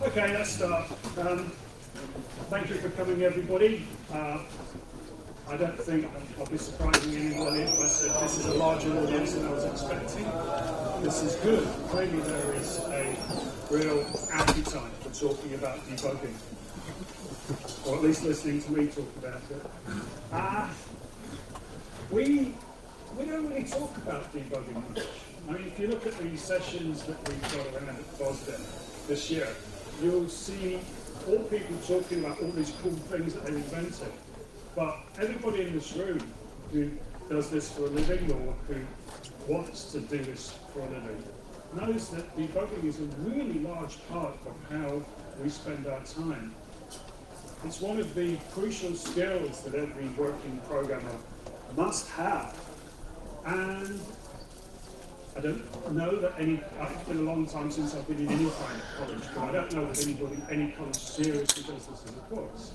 Okay, let's start. Thank you for coming, everybody. I don't think I'll be surprising anybody if I said this is a larger audience than I was expecting. This is good. Clearly there is a real appetite for talking about debugging, or at least listening to me talk about it. We don't really talk about debugging much. I mean, if you look at the sessions that we've got around at FOSDEM this year, you'll see all people talking about all these cool things that they've invented. But everybody in this room who does this for a living or who wants to do this for a living knows that debugging is a really large part of how we spend our time. It's one of the crucial skills that every working programmer must have. And I don't know that it's been a long time since I've been in any kind of college, but I don't know that anybody in any college seriously does this as a course.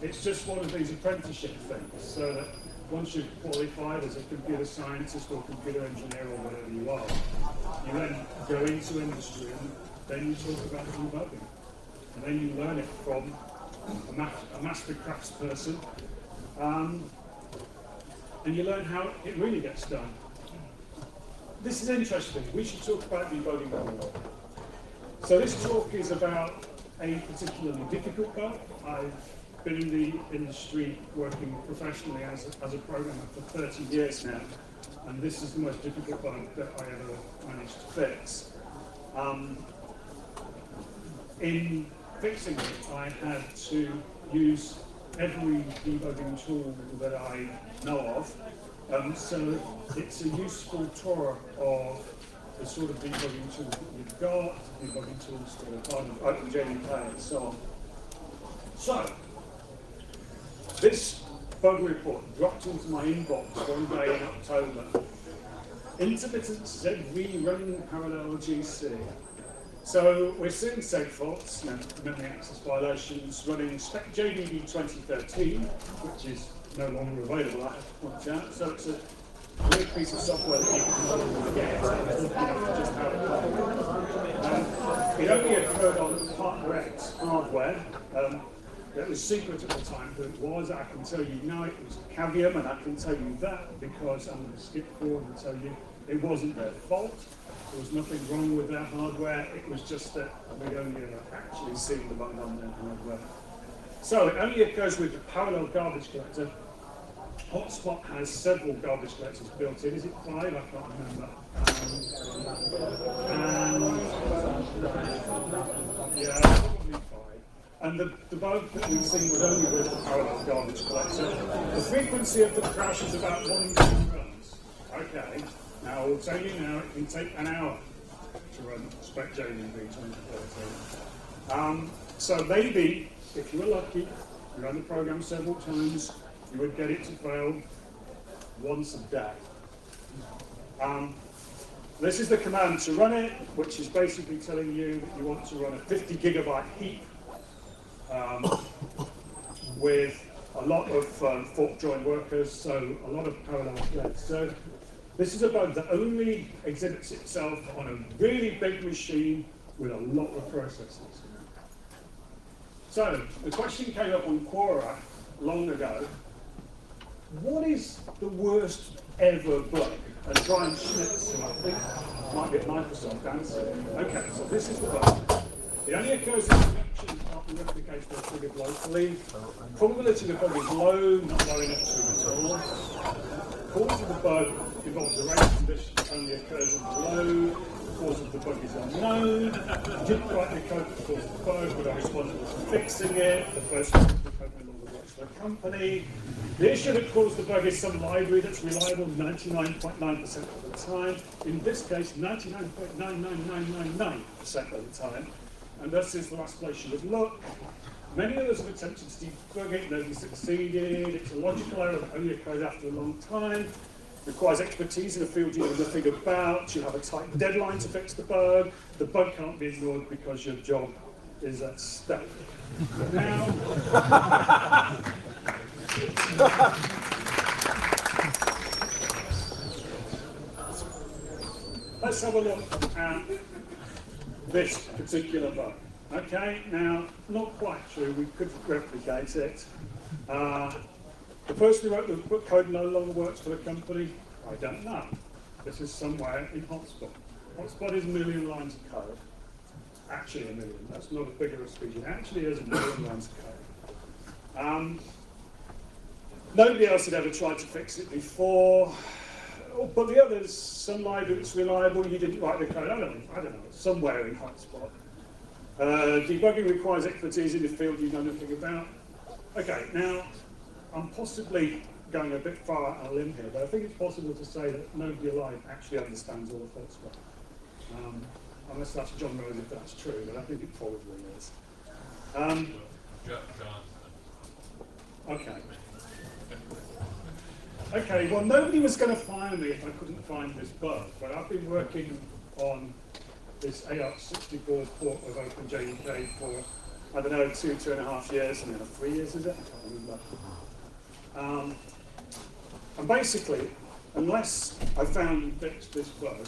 It's just one of these apprenticeship things, so that once you've qualified as a computer scientist or computer engineer or whatever you are, you then go into industry and then you talk about debugging. And then you learn it from a master craftsperson, and you learn how it really gets done. This is interesting. We should talk about debugging more. So this talk is about a particularly difficult bug. I've been in the industry working professionally as a programmer for 30 years now, and this is the most difficult bug that I ever managed to fix. In fixing it, I had to use every debugging tool that I know of. So it's a useful tour of the sort of debugging tools that you've got, debugging tools that are part of OpenJDK and so on. So, this bug report dropped into my inbox one day in October. Intermittent ZV running parallel GC. So we're seeing seg faults, memory access violations, running spec JDB 2013, which is no longer available, I have to point out. So it's a weird piece of software that you can no longer get. You have to just have it. It only occurred on Partner X hardware. It was secret at the time who it was. I can tell you now it was Cavium, and I can tell you that because I'm going to skip forward and tell you it wasn't their fault. There was nothing wrong with their hardware. It was just that we'd only actually seen the bug on their hardware. So it only occurs with the parallel garbage collector. Hotspot has several garbage collectors built in. Is it 5? I can't remember. Yeah, probably 5. And the bug that we've seen was only with the parallel garbage collector. The frequency of the crash is about 1 in 2 runs. Okay, now I'll tell you now, it can take an hour to run spec JDB 2013. So maybe, if you were lucky, you ran the program several times, you would get it to fail once a day. This is the command to run it, which is basically telling you that you want to run a 50 gigabyte heap with a lot of fork join workers, so a lot of parallel threads. So this is a bug that only exhibits itself on a really big machine with a lot of processors. So the question came up on Quora long ago. What is the worst ever bug? And Brian Schmitz, who I think might be at Microsoft, answered. Okay, so this is the bug. It only occurs in production, often replicates the triggered locally. Probability of the bug is low, not low enough to at all. Cause of the bug involves a range condition that only occurs in the load. The cause of the bug is unknown. You didn't write the code that caused the bug, but are responsible for fixing it. The person who the code no longer works for the company. The issue that caused the bug is some library that's reliable 99.9% of the time. In this case, 99.99999% of the time. And thus is the last place you would look. Many others have attempted to debug it, nobody succeeded. It's a logical error that only occurs after a long time. Requires expertise in a field you know nothing about. You have a tight deadline to fix the bug. The bug can't be ignored because your job is at stake. Now, let's have a look at this particular bug. Okay, now, not quite true, we could replicate it. The person who wrote the book code no longer works for the company. I don't know. This is somewhere in Hotspot. Hotspot is a million lines of code. Actually a million, that's not a figure of speech. It actually is a million lines of code. Nobody else had ever tried to fix it before. But the others, some library it's reliable, you didn't write the code. I don't know, somewhere in Hotspot. Debugging requires expertise in the field you know nothing about. Okay, now, I'm possibly going a bit far on a limb here, but I think it's possible to say that nobody alive actually understands all of Hotspot. Unless that's John knows if that's true, but I think it probably is. Okay. Okay, well, nobody was going to fire me if I couldn't find this bug, but I've been working on this AR64 port of OpenJDK for, I don't know, 2.5 years, and 3 years, is it? I can't remember. And basically, unless I found and fixed this bug,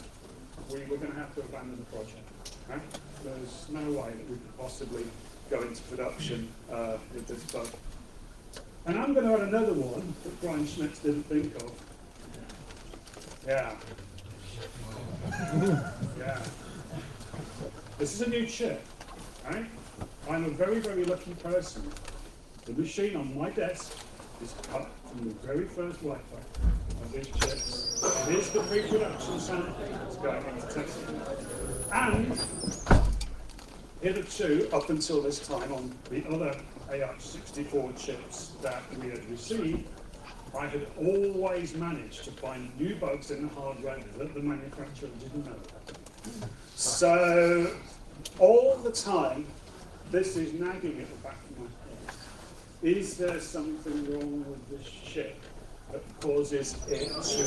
we were going to have to abandon the project. Okay? There's no way that we could possibly go into production with this bug. And I'm going to add another one that Brian Schmitz didn't think of. Yeah. Yeah. This is a new chip, right? I'm a very, very lucky person. The machine on my desk is cut from the very first Wi-Fi of these chips. It is the pre-production sample that's going into testing. And hitherto, up until this time, on the other AR64 chips that we had received, I had always managed to find new bugs in the hardware that the manufacturer didn't know about. So, all the time, this is nagging at the back of my head. Is there something wrong with this chip that causes it to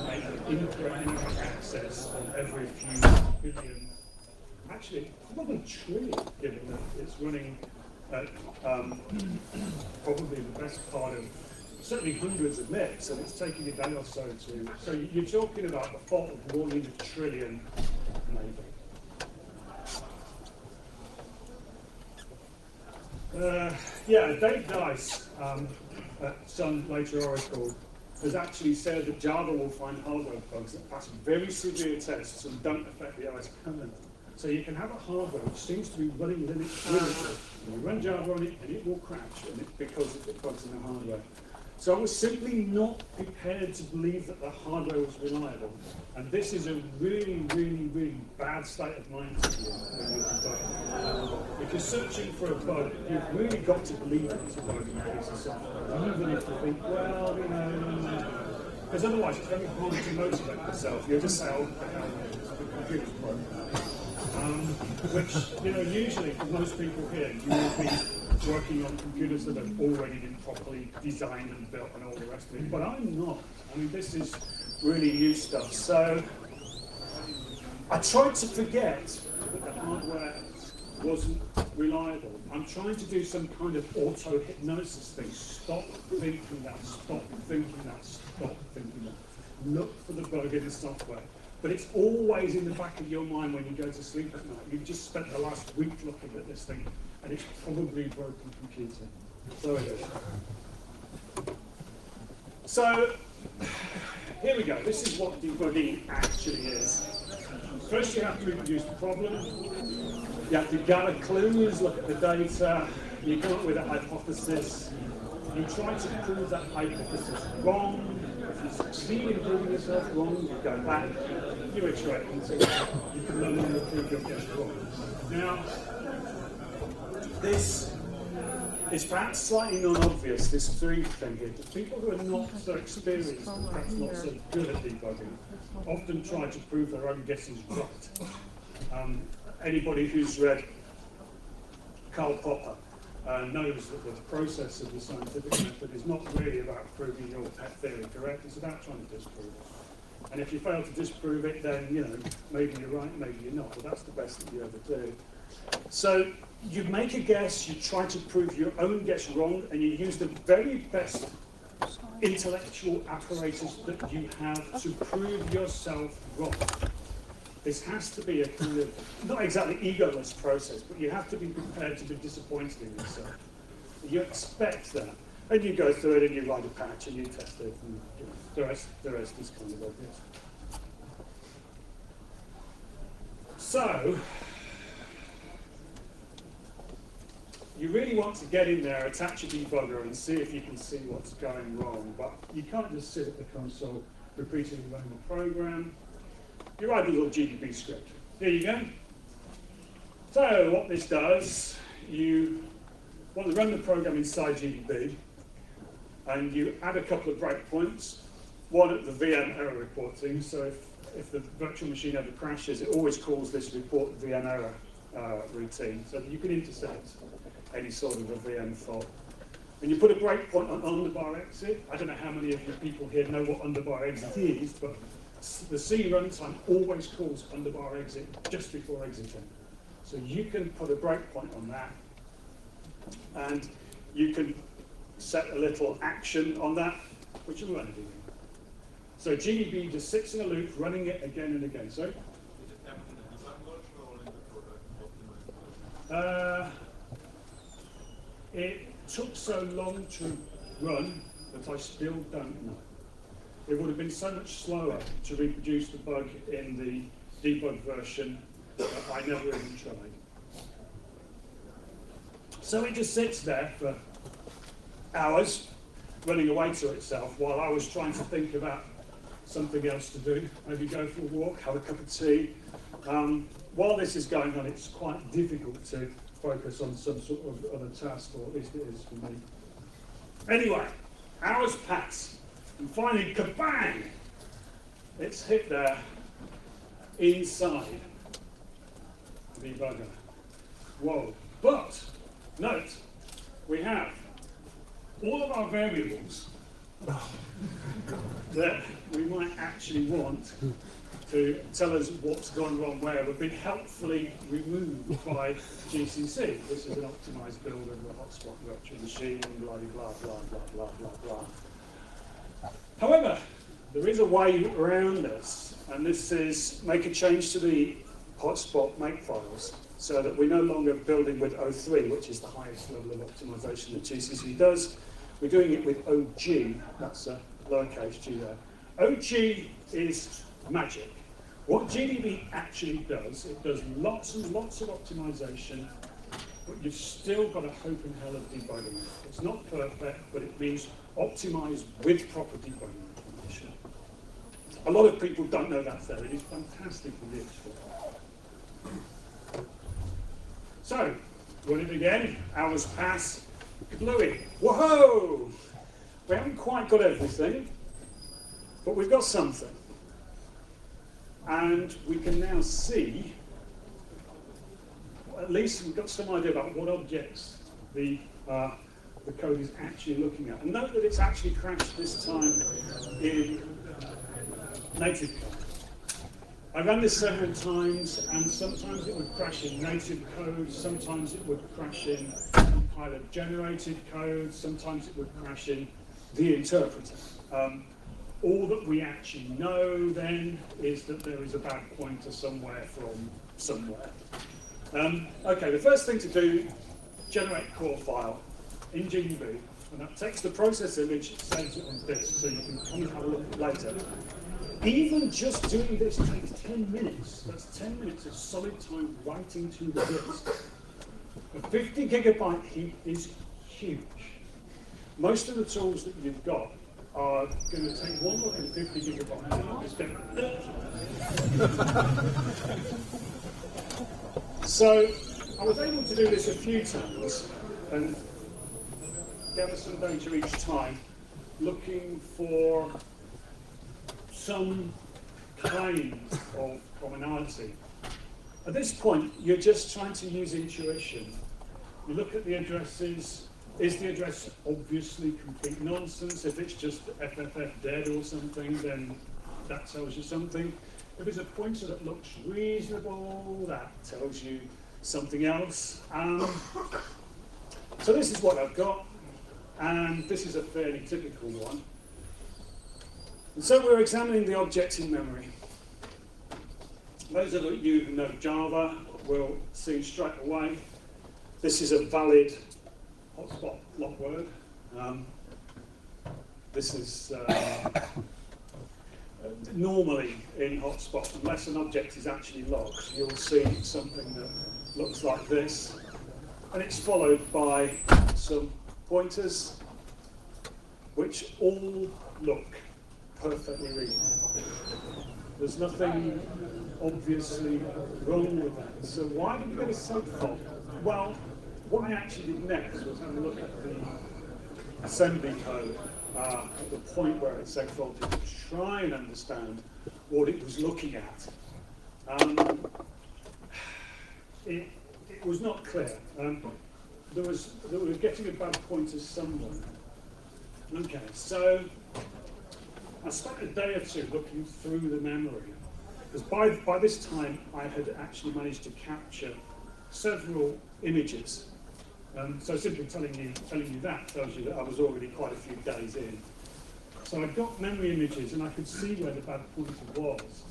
make incorrect access on every few billion, actually probably trillion, given that it's running at probably the best part of certainly hundreds of MIPS, and it's taking a day or so to. So you're talking about the fault of 1 in a trillion, maybe. Yeah, Dave Dice at Sun Later Oracle has actually said that Java will find hardware bugs that pass very severe tests and don't affect the OS kernel. So you can have a hardware which seems to be running Linux brilliantly, and you run Java on it and it will crash, and it's because of the bugs in the hardware. So I was simply not prepared to believe that the hardware was reliable. And this is a really, really, really bad state of mind to be in when you're debugging. If you're searching for a bug, you've really got to believe it's a bug in a piece of software, even if you think, well, you know, because otherwise it's very hard to motivate yourself. You'll just say, oh, the computer's broken. Which, you know, usually for most people here, you will be working on computers that have already been properly designed and built and all the rest of it. But I'm not. I mean, this is really new stuff. So I tried to forget that the hardware wasn't reliable. I'm trying to do some kind of auto-hypnosis thing. Stop thinking that, stop thinking that, stop thinking that. Look for the bug in the software. But it's always in the back of your mind when you go to sleep at night. You've just spent the last week looking at this thing, and it's probably a broken computer. So it is. So, here we go. This is what debugging actually is. First you have to introduce the problem. You have to gather clues, look at the data, you come up with a hypothesis. You try to prove that hypothesis wrong. If you succeed in proving yourself wrong, you go back, you iterate until you can no longer prove your guess wrong. Now, this is perhaps slightly non-obvious, this three thing here. The people who are not so experienced and perhaps not so good at debugging often try to prove their own guesses right. Anybody who's read Karl Popper knows that the process of the scientific method is not really about proving your pet theory correct, it's about trying to disprove it. And if you fail to disprove it, then, you know, maybe you're right, maybe you're not, but that's the best that you ever do. So you make a guess, you try to prove your own guess wrong, and you use the very best intellectual apparatus that you have to prove yourself wrong. this has to be a kind of, not exactly egoless process, but you have to be prepared to be disappointed in yourself. You expect that. And you go through it and you write a patch and you test it, and you know, the rest is kind of obvious. So, you really want to get in there, attach a debugger and see if you can see what's going wrong, but you can't just sit at the console repeatedly running a program. You write a little GDB script. There you go. So what this does, you want to run the program inside GDB, and you add a couple of breakpoints, one at the VM error reporting, so if the virtual machine ever crashes, it always calls this report VM error routine, so that you can intercept any sort of a VM fault. And you put a breakpoint on underbar exit. I don't know how many of you people here know what underbar exit is, but the C runtime always calls underbar exit just before exiting. So you can put a breakpoint on that, and you can set a little action on that, which will run it again. So GDB just sits in a loop, running it again and again. So it took so long to run that I still don't know. It would have been so much slower to reproduce the bug in the debug version that I never even tried. So it just sits there for hours, running away to itself, while I was trying to think about something else to do, maybe go for a walk, have a cup of tea. While this is going on, it's quite difficult to focus on some sort of other task, or at least it is for me. Anyway, hours pass, and finally, kabang! It's hit there inside the debugger. Whoa. But, note, we have all of our variables that we might actually want to tell us what's gone wrong where have been helpfully removed by GCC. This is an optimized build of the hotspot virtual machine, blah, blah, blah, blah, blah, blah, blah. However, there is a way around this, and this is make a change to the hotspot makefiles so that we're no longer building with O3, which is the highest level of optimization that GCC does. We're doing it with OG, that's a lowercase g there. OG is magic. What GDB actually does, it does lots and lots of optimization, but you've still got a hope in hell of debugging. It's not perfect, but it means optimize with proper debugging information. A lot of people don't know that's there. It is fantastically useful. So, run it again, hours pass, kablooey. Whoa! We haven't quite got everything, but we've got something. And we can now see, at least we've got some idea about what objects the code is actually looking at. And note that it's actually crashed this time in native code. I ran this several times, and sometimes it would crash in native code, sometimes it would crash in compiler-generated code, sometimes it would crash in the interpreter. All that we actually know then is that there is a bad pointer somewhere from somewhere. Okay, the first thing to do, generate core file in GDB, and that takes the process image, saves it on disk, so you can come and have a look at it later. Even just doing this takes 10 minutes. That's 10 minutes of solid time writing to the disk. A 50 gigabyte heap is huge. Most of the tools that you've got are going to take one look at 50 gigabytes. So I was able to do this a few times and gather some data each time, looking for some claims of commonality. At this point, you're just trying to use intuition. You look at the addresses. Is the address obviously complete nonsense? If it's just FFF dead or something, then that tells you something. If it's a pointer that looks reasonable, that tells you something else. So this is what I've got, and this is a fairly typical one. And so we're examining the object in memory. Those of you who know Java will see straight away this is a valid hotspot lock word. This is normally in hotspot, unless an object is actually logged, you'll see something that looks like this, and it's followed by some pointers, which all look perfectly reasonable. There's nothing obviously wrong with that. So why did we get a segfault? Well, what I actually did next was have a look at the assembly code at the point where it segfaulted to try and understand what it was looking at. It was not clear. They were getting a bad pointer somewhere. Okay, so I spent a day or two looking through the memory, because by this time I had actually managed to capture several images. So simply telling you that tells you that I was already quite a few days in. So I got memory images and I could see where the bad pointer was,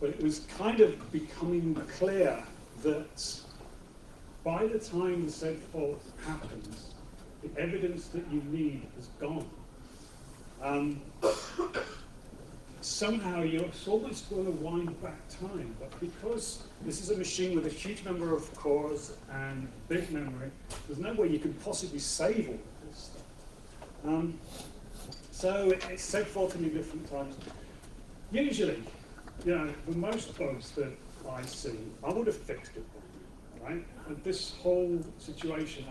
but it was kind of becoming clear that by the time the segfault happens, the evidence that you need has gone. Somehow you're almost going to wind back time, but because this is a machine with a huge number of cores and big memory, there's no way you could possibly save all of this stuff. So it's segfaulting in different times. Usually, for most bugs that I see, I would have fixed it by now, right? And this whole situation,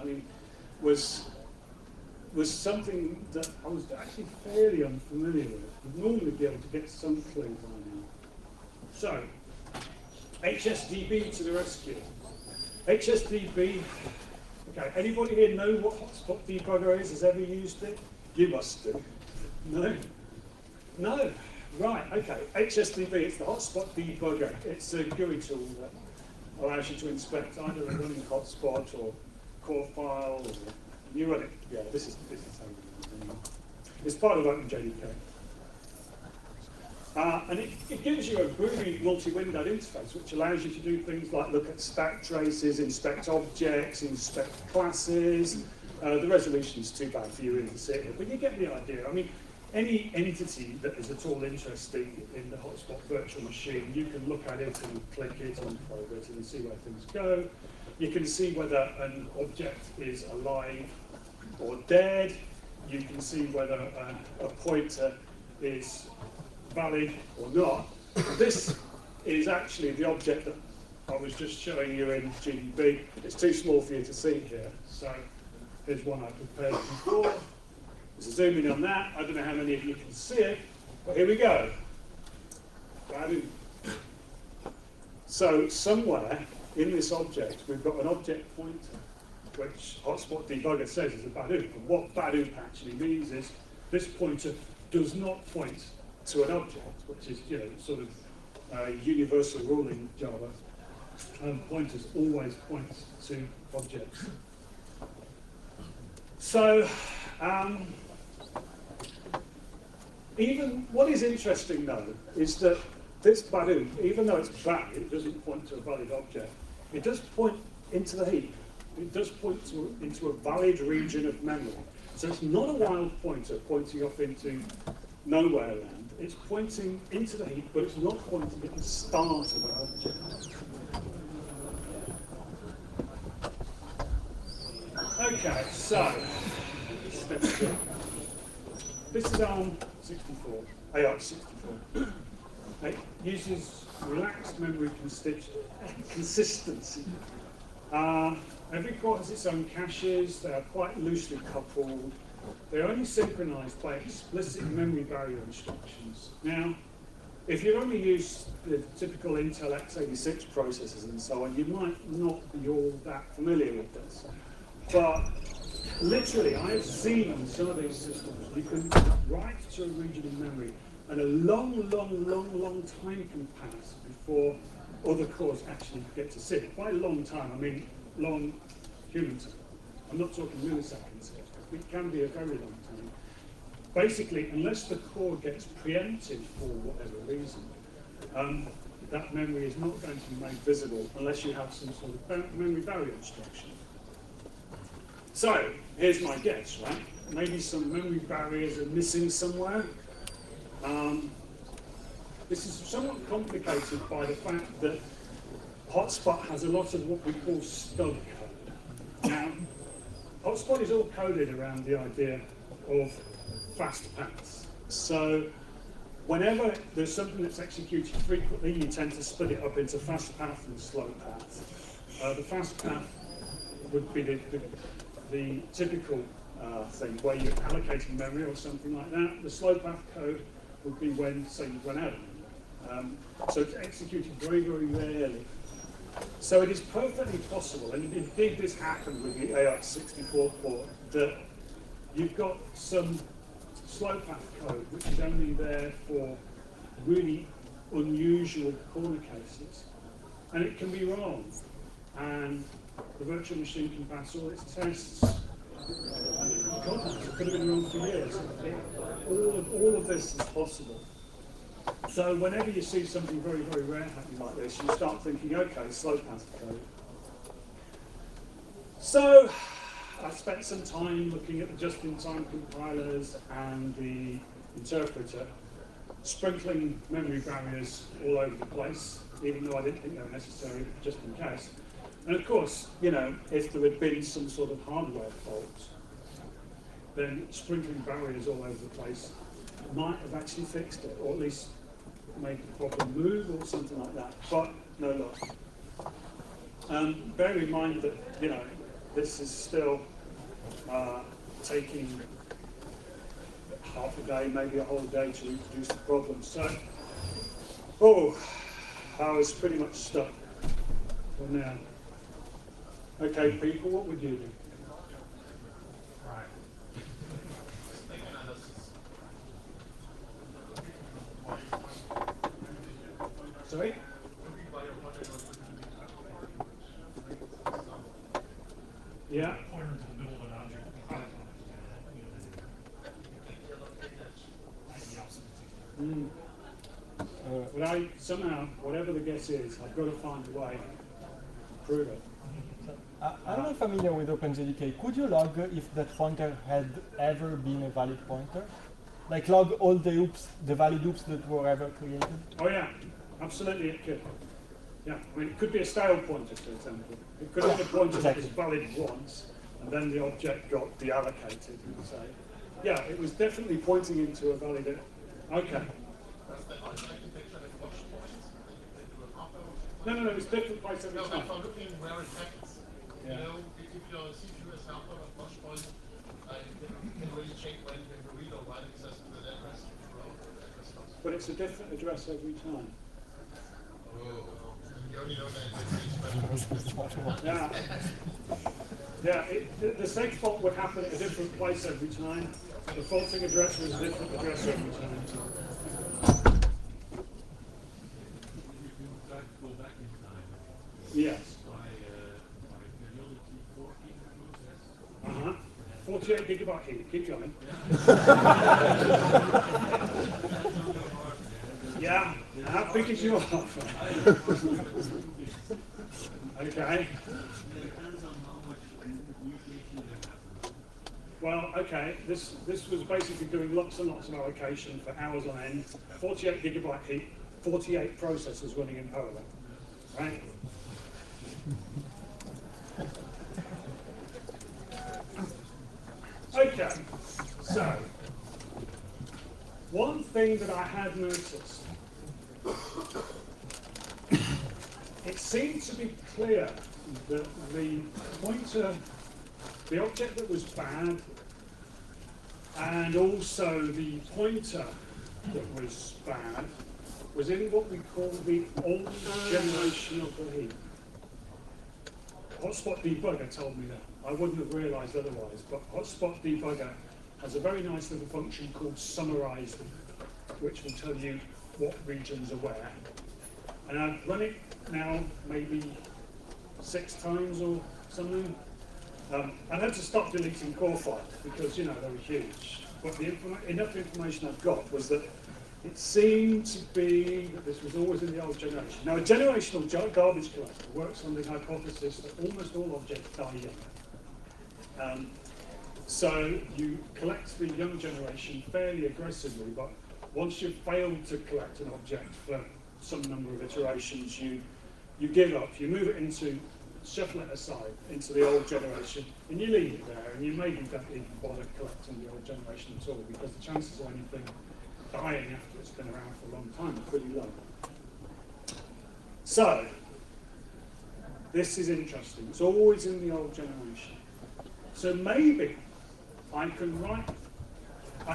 was something that I was actually fairly unfamiliar with. I'd normally be able to get some clue by now. So, HSDB to the rescue. HSDB, okay, anybody here know what hotspot debugger is? Has ever used it? You must do. No? No? Right, okay. HSDB, it's the hotspot debugger. It's a GUI tool that allows you to inspect either a running hotspot or core file, or you run it. Yeah, this is how you do it. It's part of OpenJDK. And it gives you a groovy multi-windowed interface, which allows you to do things like look at stack traces, inspect objects, inspect classes. The resolution's too bad for you really to sit here, but you get the idea. Any entity that is at all interesting in the hotspot virtual machine, you can look at it and click it and probe it and see where things go. You can see whether an object is alive or dead. You can see whether a pointer is valid or not. This is actually the object that I was just showing you in GDB. It's too small for you to see here, so here's one I prepared before. There's a zoom in on that. I don't know how many of you can see it, but here we go. So somewhere in this object, we've got an object pointer, which Hotspot Debugger says is a badoop. And what badoop actually means is this pointer does not point to an object, which is sort of universal rule in Java. Pointers always point to objects. So even what is interesting though is that this badoop, even though it's valid, it doesn't point to a valid object. It does point into the heap. It does point into a valid region of memory. So it's not a wild pointer pointing off into nowhere land. It's pointing into the heap, but it's not pointing at the start of an object. Okay, so this is ARM64, ARM64. It uses relaxed memory consistency. Every core has its own caches. They are quite loosely coupled. They're only synchronized by explicit memory barrier instructions. Now, if you've only used the typical Intel x86 processors and so on, you might not be all that familiar with this. But literally, I have seen on some of these systems, you can write to a region of memory, and a long time can pass before other cores actually get to see it. By a long time, I mean long human time. I'm not talking milliseconds here. It can be a very long time. Basically, unless the core gets preempted for whatever reason, that memory is not going to be made visible unless you have some sort of memory barrier obstruction. So, here's my guess, right? Maybe some memory barriers are missing somewhere. This is somewhat complicated by the fact that Hotspot has a lot of what we call stub code. Now, Hotspot is all coded around the idea of fast paths. So, whenever there's something that's executed frequently, you tend to split it up into fast path and slow path. The fast path would be the typical thing where you're allocating memory or something like that. The slow path code would be when, say, you run out of memory. So it's executed very, very rarely. So it is perfectly possible, and indeed this happened with the AX64 port, that you've got some slow path code which is only there for really unusual corner cases, and it can be wrong, and the virtual machine can pass all its tests. God knows, it could have been wrong for years. All of this is possible. So whenever you see something very, very rare happening like this, you start thinking, okay, slow path code. So I spent some time looking at the just-in-time compilers and the interpreter, sprinkling memory barriers all over the place, even though I didn't think they were necessary, just in case. And of course, you know, if there had been some sort of hardware fault, then sprinkling barriers all over the place might have actually fixed it, or at least made the problem move or something like that. But no luck. Bear in mind that, you know, this is still taking half a day, maybe a whole day to reproduce the problem. So, I was pretty much stuck for now. Okay, people, what would you do? Sorry? Yeah. Well, somehow, whatever the guess is, I've got to find a way to prove it. I'm not familiar with OpenJDK. Could you log if that pointer had ever been a valid pointer? Like log all the oops, the valid oops that were ever created? Oh yeah, absolutely it could. Yeah, I mean it could be a stale pointer, for example. It could have been a pointer that was valid once, and then the object got deallocated, and say. Yeah, it was definitely pointing into a valid. Okay. No, it's different place every time. I'm looking where it happens. Yeah. You know, if your CPU is helper of touch point, you can really check when you can read or write access to the address. But it's a different address every time. Oh, you only know that Yeah. Yeah, the seg fault would happen at a different place every time. The faulting address was a different address every time. Yes. 48 gigabyte heat, keep going. Yeah, how big is your offer? Okay. Well, okay, this was basically doing lots and lots of allocation for hours on end, 48 gigabyte heat, 48 processors running in parallel, right? Okay, so one thing that I had noticed, it seemed to be clear that the pointer, the object that was bad, and also the pointer that was bad, was in what we call the old generation of the heap. Hotspot Debugger told me that. I wouldn't have realized otherwise, but Hotspot Debugger has a very nice little function called Summarize, which will tell you what regions are where. And I've run it now maybe 6 times or something. I had to stop deleting core files because, you know, they were huge. But enough information I've got was that it seemed to be that this was always in the old generation. Now, a generational garbage collector works on the hypothesis that almost all objects die young. So you collect the young generation fairly aggressively, but once you've failed to collect an object for some number of iterations, you give up, you move it into, shuffle it aside into the old generation, and you leave it there, and you maybe don't even bother collecting the old generation at all, because the chances of anything dying after it's been around for a long time are pretty low. So, this is interesting. It's always in the old generation. So maybe I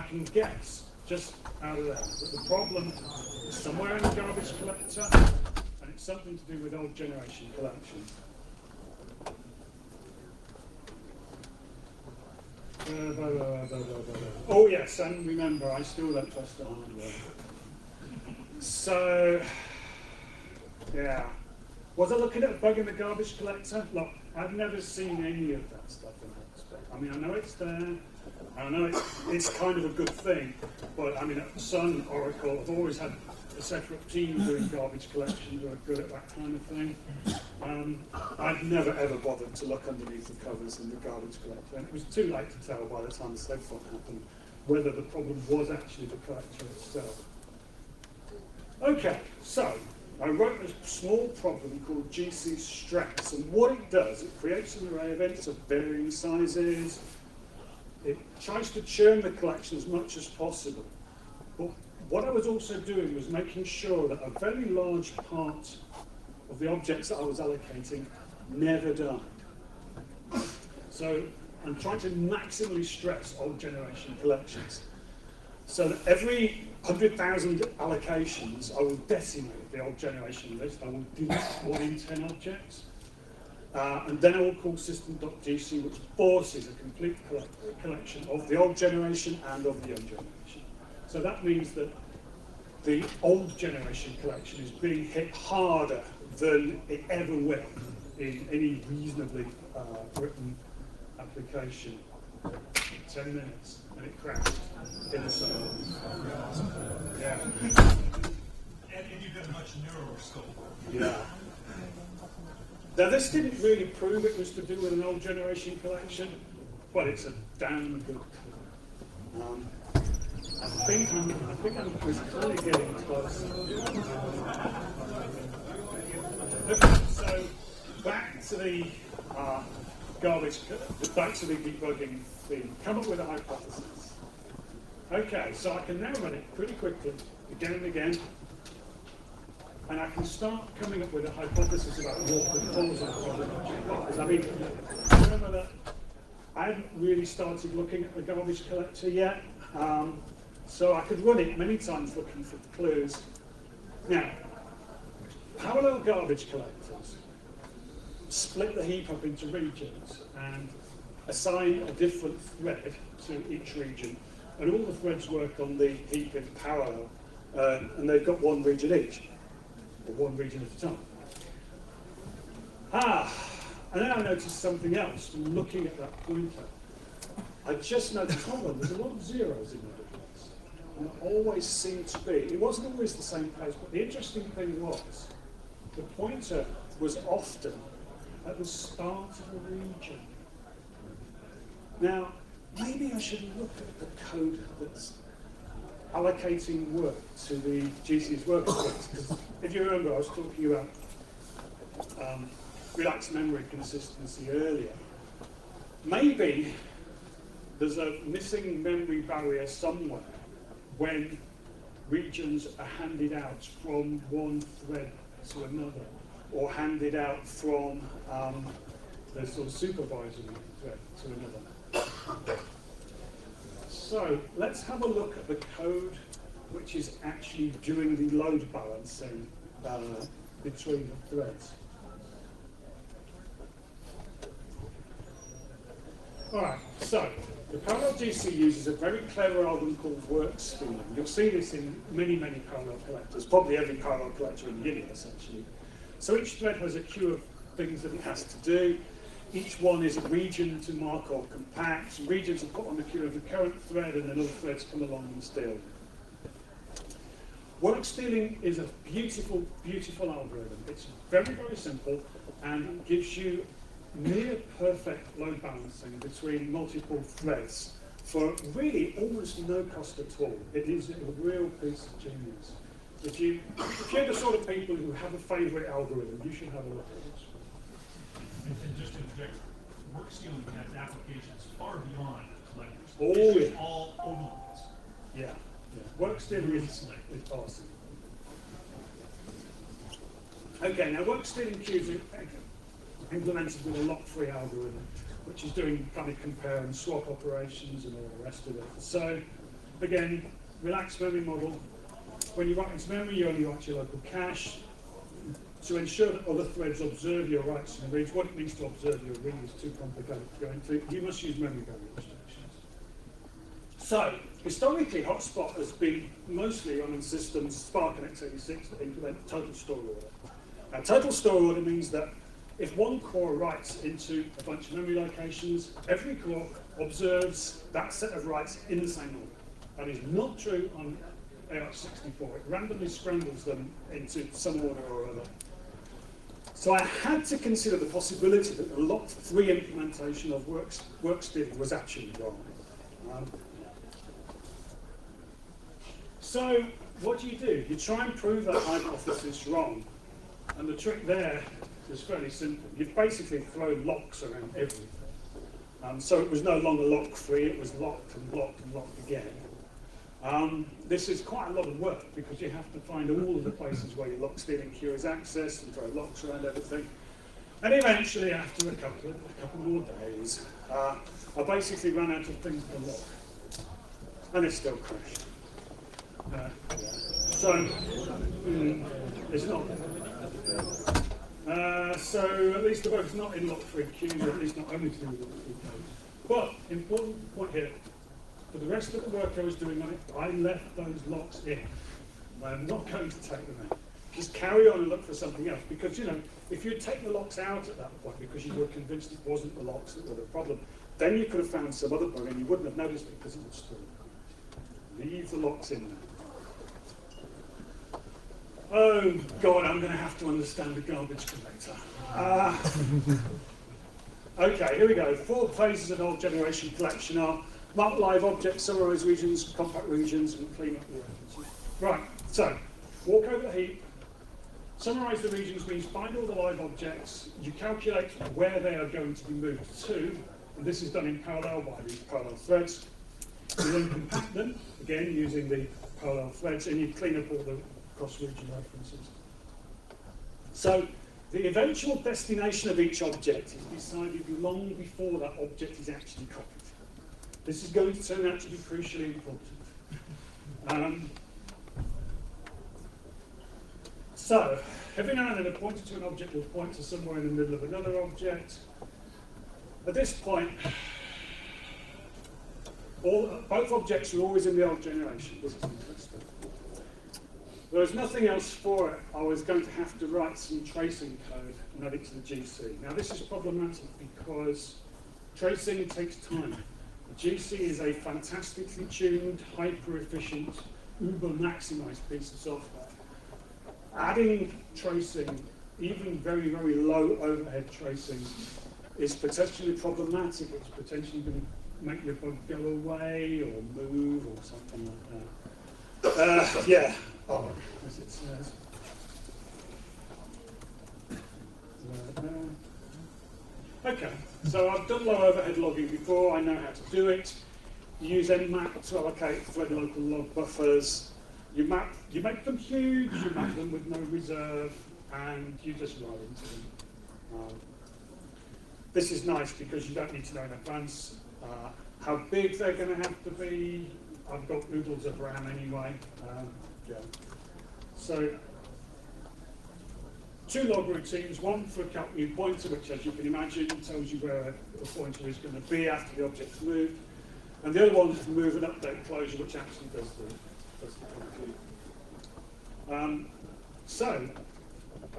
can guess just out of there that the problem is somewhere in the garbage collector, and it's something to do with old generation collection. Oh yes, and remember, I still don't trust the hardware. So, yeah. Was I looking at a bug in the garbage collector? Look, I've never seen any of that stuff in that spec. I mean, I know it's there, I know it's kind of a good thing, but I mean, at Sun, Oracle, I've always had a separate team doing garbage collection who are good at that kind of thing. I've never ever bothered to look underneath the covers in the garbage collector, and it was too late to tell by the time the sled-fault happened whether the problem was actually the collector itself. Okay, so I wrote a small problem called GC stress, and what it does, it creates an array of events of varying sizes. It tries to churn the collection as much as possible. But what I was also doing was making sure that a very large part of the objects that I was allocating never died. So I'm trying to maximally stress old generation collections. So that every 100,000 allocations, I will decimate the old generation list. I will delete 1 in 10 objects. And then I will call system.gc, which forces a complete collection of the old generation and of the young generation. So that means that the old generation collection is being hit harder than it ever will in any reasonably written application. 10 minutes, and it crashed in the sun. Yeah. And you've got a much narrower scope. Yeah. Now, this didn't really prove it was to do with an old generation collection, but it's a damn good clue. I think I'm really getting close. Okay, so back to the back to the debugging thing. Come up with a hypothesis. Okay, so I can now run it pretty quickly, again and again, and I can start coming up with a hypothesis about what the cause of the problem was. I mean, remember that I hadn't really started looking at the garbage collector yet, so I could run it many times looking for clues. Now, parallel garbage collectors split the heap up into regions and assign a different thread to each region, and all the threads work on the heap in parallel, and they've got 1 region each, or 1 region at a time. And then I noticed something else from looking at that pointer. I just noticed, hold on, there's a lot of zeros in that place. And it always seemed to be, it wasn't always the same place, but the interesting thing was, the pointer was often at the start of the region. Now, maybe I should look at the code that's allocating work to the GC's workspace, because if you remember, I was talking about relaxed memory consistency earlier. Maybe there's a missing memory barrier somewhere when regions are handed out from one thread to another, or handed out from the sort of supervisory thread to another. So let's have a look at the code which is actually doing the load balancing between the threads. Alright, so the parallel GC uses a very clever algorithm called work streaming. You'll see this in many, many parallel collectors, probably every parallel collector in the universe actually. So each thread has a queue of things that it has to do. Each one is a region to mark or compact. Regions are put on the queue of the current thread, and then other threads come along and steal. Work stealing is a beautiful, beautiful algorithm. It's very, very simple and gives you near perfect load balancing between multiple threads for really almost no cost at all. It is a real piece of genius. If you're the sort of people who have a favourite algorithm, you should have a look at it. And just to interject, work stealing has applications far beyond collectors. Oh, It's just yeah. all overlays. Yeah, yeah. Work stealing is awesome. Okay, now work stealing queues are implemented with a lock-free algorithm, which is doing kind of compare and swap operations and all the rest of it. So, again, relaxed memory model. When you write into memory, you only write your local cache. To ensure that other threads observe your writes and reads, what it means to observe your read is too complicated to go into. You must use memory value instructions. So, historically, Hotspot has been mostly run on systems, Spark and x86, that implement total store order. Now, total store order means that if one core writes into a bunch of memory locations, every core observes that set of writes in the same order. That is not true on AR64. It randomly scrambles them into some order or other. So I had to consider the possibility that the lock-free implementation of work stealing was actually wrong. So what do? You try and prove that hypothesis wrong. And the trick there is fairly simple. You basically throw locks around everything. So it was no longer lock-free, it was locked and locked and locked again. This is quite a lot of work because you have to find all of the places where your lock stealing queue is accessed and throw locks around everything. And eventually, after a couple more days, I basically ran out of things to lock. And it still crashed. So, it's not. So at least the bug's not in lock-free queues, or at least not only to do with lock-free queues. But, important point here, for the rest of the work I was doing on it, I left those locks in. I'm not going to take them out. Just carry on and look for something else. Because, if you'd taken the locks out at that point because you were convinced it wasn't the locks that were the problem, then you could have found some other bug and you wouldn't have noticed it because it was true. Leave the locks in there. Oh, God, I'm going to have to understand the garbage collector. Okay, here we go. 4 phases of old generation collection are mark live objects, summarize regions, compact regions, and clean up the references. Right, so walk over the heap. Summarize the regions means find all the live objects. You calculate where they are going to be moved to, and this is done in parallel by these parallel threads. You then compact them, again using the parallel threads, and you clean up all the cross-region references. So the eventual destination of each object is decided long before that object is actually copied. This is going to turn out to be crucially important. So, every now and then a pointer to an object will point to somewhere in the middle of another object. At this point, both objects are always in the old generation. This is interesting. There was nothing else for it. I was going to have to write some tracing code and add it to the GC. Now this is problematic because tracing takes time. The GC is a fantastically tuned, hyper-efficient, uber-maximized piece of software. Adding tracing, even very, very low overhead tracing, is potentially problematic. It's potentially going to make your bug go away or move or something like that. Yeah. Oh, as it says. Okay, so I've done low overhead logging before. I know how to do it. You use nmap to allocate thread local log buffers. You make them huge. You map them with no reserve, and you just write into them. This is nice because you don't need to know in advance how big they're going to have to be. I've got oodles of RAM anyway. Yeah. So, 2 log routines, one for a new pointer, which as you can imagine tells you where a pointer is going to be after the object's moved, and the other one for move and update closure, which actually does the compute. So,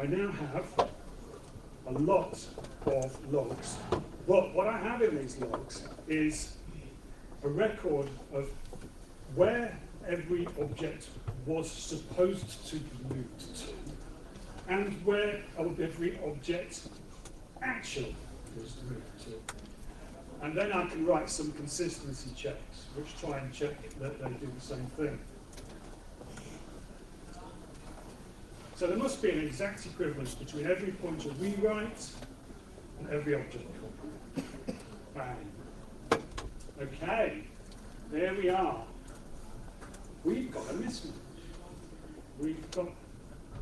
I now have a lot of logs, but what I have in these logs is a record of where every object was supposed to be moved to, and where every object actually was moved to. And then I can write some consistency checks, which try and check that they do the same thing. So there must be an exact equivalence between every pointer we write and every object copy. Bang. Okay, there we are. We've got a mismatch. We've got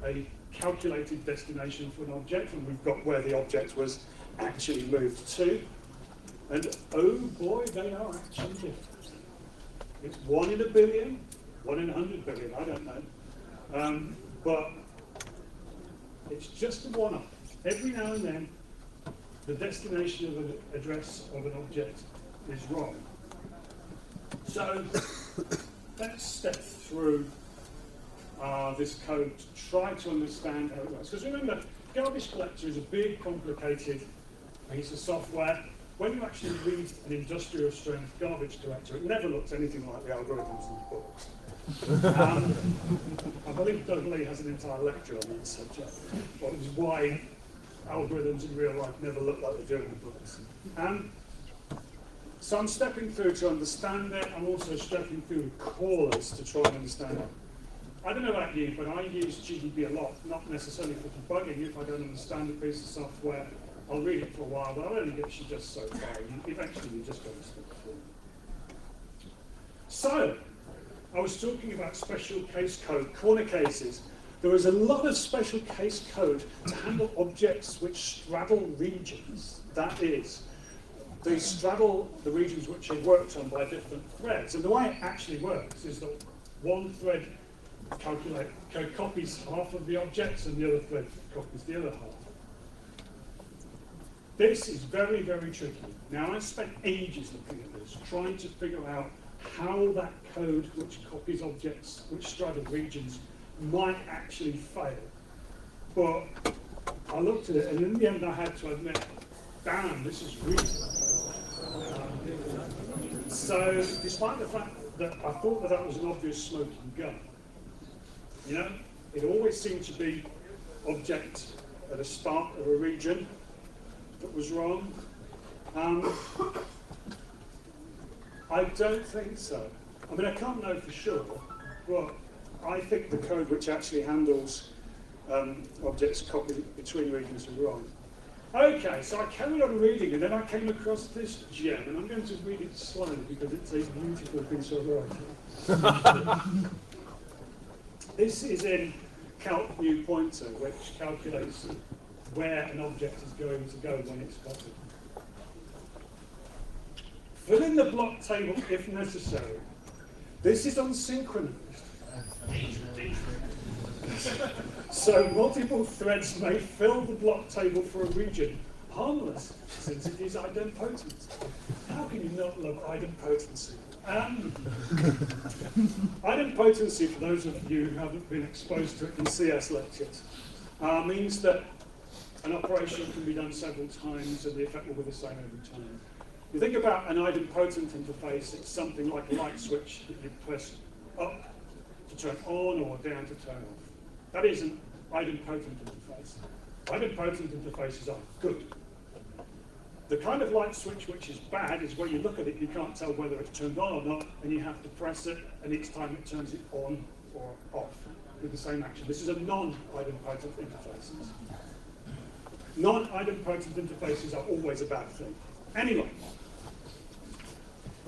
a calculated destination for an object, and we've got where the object was actually moved to. And oh boy, they are actually different. It's 1 in a billion, 1 in 100 billion, I don't know. But it's just a one-off. Every now and then, the destination of an address of an object is wrong. So let's step through this code to try to understand how it works. Because remember, garbage collector is a big, complicated piece of software. When you actually read an industrial strength garbage collector, it never looks anything like the algorithms in the books. I believe Doug Lee has an entire lecture on that subject, which is why algorithms in real life never look like they do in the books. So I'm stepping through to understand it. I'm also stepping through callers to try and understand it. I don't know about you, but I use GDB a lot, not necessarily for debugging. If I don't understand a piece of software, I'll read it for a while, but I'll only get you just so far. Eventually, you just got to stick through. So, I was talking about special case code, corner cases. There is a lot of special case code to handle objects which straddle regions. That is, they straddle the regions which are worked on by different threads. And the way it actually works is that one thread copies half of the objects and the other thread copies the other half. This is very, very tricky. Now, I spent ages looking at this, trying to figure out how that code which copies objects, which straddle regions, might actually fail. But I looked at it, and in the end I had to admit, damn, this is really so despite the fact that I thought that was an obvious smoking gun, you know, it always seemed to be object at the start of a region that was wrong. I don't think so. I mean, I can't know for sure, but I think the code which actually handles objects copied between regions are wrong. Okay, so I carried on reading, and then I came across this gem, and I'm going to read it slowly because it's a beautiful piece of writing. This is in calc new pointer, which calculates where an object is going to go when it's copied. Fill in the block table if necessary. This is unsynchronized. So multiple threads may fill the block table for a region, harmless since it is idempotent. How can you not love idempotency? Idempotency, for those of you who haven't been exposed to it in CS lectures, means that an operation can be done several times and the effect will be the same every time. You think about an idempotent interface, it's something like a light switch that you press up to turn on or down to turn off. That is an idempotent interface. Idempotent interfaces are good. The kind of light switch which is bad is where you look at it, you can't tell whether it's turned on or not, and you have to press it, and each time it turns it on or off with the same action. This is a non-idempotent interface. Non-idempotent interfaces are always a bad thing. Anyway,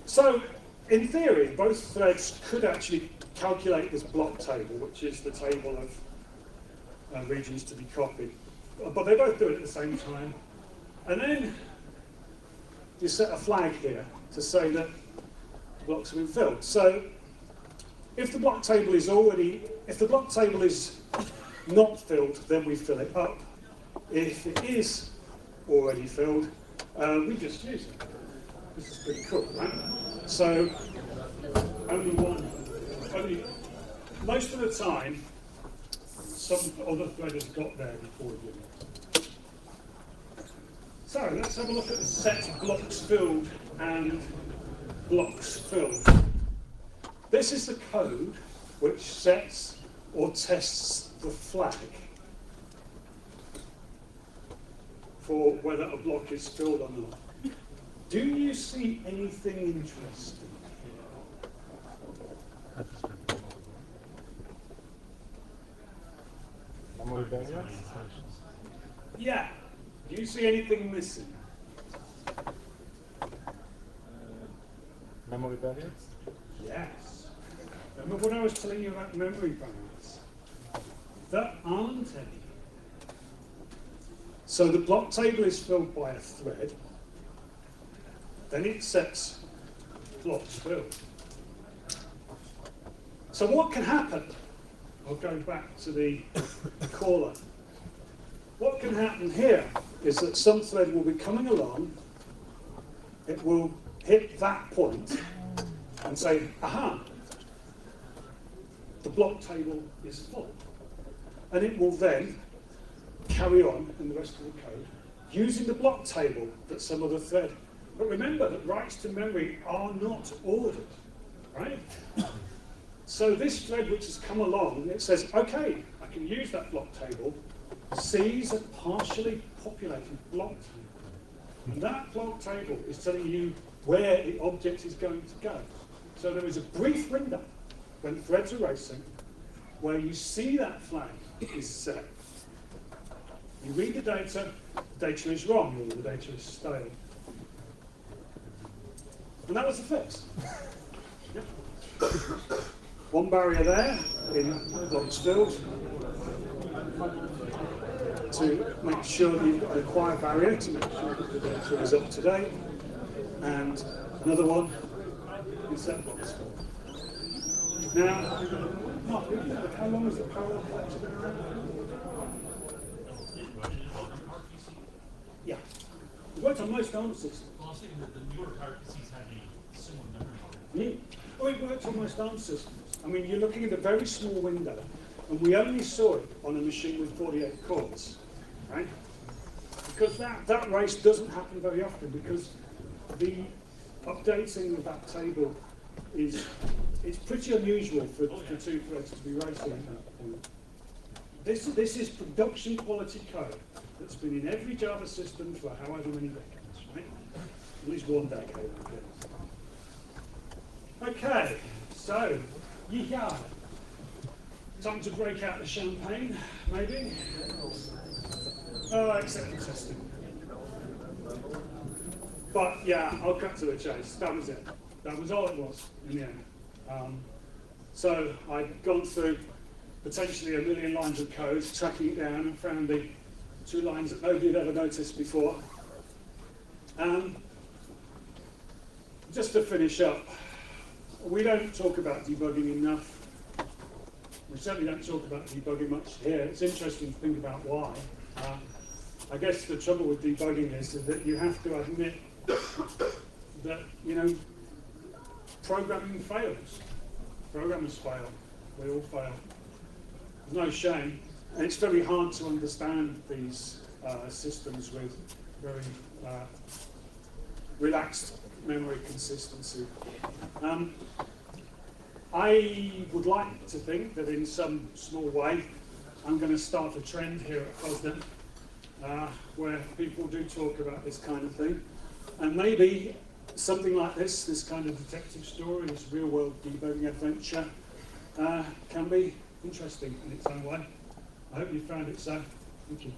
so in theory, both threads could actually calculate this block table, which is the table of regions to be copied. But they both do it at the same time. And then you set a flag here to say that the blocks have been filled. So if the block table is not filled, then we fill it up. If it is already filled, we just use it. This is pretty cool, right? So most of the time, some other thread has got there before you. So let's have a look at the set blocks filled and blocks filled. This is the code which sets or tests the flag for whether a block is filled or not. Do you see anything interesting here? Memory barriers? Yeah. Do you see anything missing? Memory barriers? Yes. Remember what I was telling you about memory barriers? There aren't any. So the block table is filled by a thread. Then it sets blocks filled. So what can happen? I'll go back to the caller. What can happen here is that some thread will be coming along, it will hit that point and say, aha, the block table is full. And it will then carry on in the rest of the code using the block table that some other thread. But remember that writes to memory are not ordered, right? So this thread which has come along, it says, okay, I can use that block table, sees a partially populated block table. And that block table is telling you where the object is going to go. So there is a brief window when threads are racing where you see that flag is set. You read the data is wrong, or the data is stale. And that was the fix. Yep. One barrier there in blocks filled to make sure that you've got an acquire barrier to make sure that the data is up to date, and another one in set blocks filled. Now, Mark, how long has the parallel collector been around? Yeah. It worked on most ARM systems. Well, I was thinking that the newer PowerPCs had a similar memory model. Oh, it works on most ARM systems. I mean, you're looking at a very small window, and we only saw it on a machine with 48 cores, right? Because that race doesn't happen very often, because the updating of that table it's pretty unusual for two threads to be racing at that point. This is production quality code that's been in every Java system for however many decades, right? At least one decade, I guess. Okay, so, yeah. Time to break out the champagne, maybe? Oh, acceptance testing. But yeah, I'll cut to the chase. That was it. That was all it was in the end. So I'd gone through potentially 1 million lines of code, tracking it down, and found the 2 lines that nobody had ever noticed before. Just to finish up, we don't talk about debugging enough. We certainly don't talk about debugging much here. It's interesting to think about why. I guess the trouble with debugging is that you have to admit that, programming fails. Programmers fail. We all fail. There's no shame. And it's very hard to understand these systems with very relaxed memory consistency. I would like to think that in some small way, I'm going to start a trend here at FOSDEM where people do talk about this kind of thing. And maybe something like this kind of detective story, this real-world debugging adventure, can be interesting in its own way. I hope you found it so. Thank you.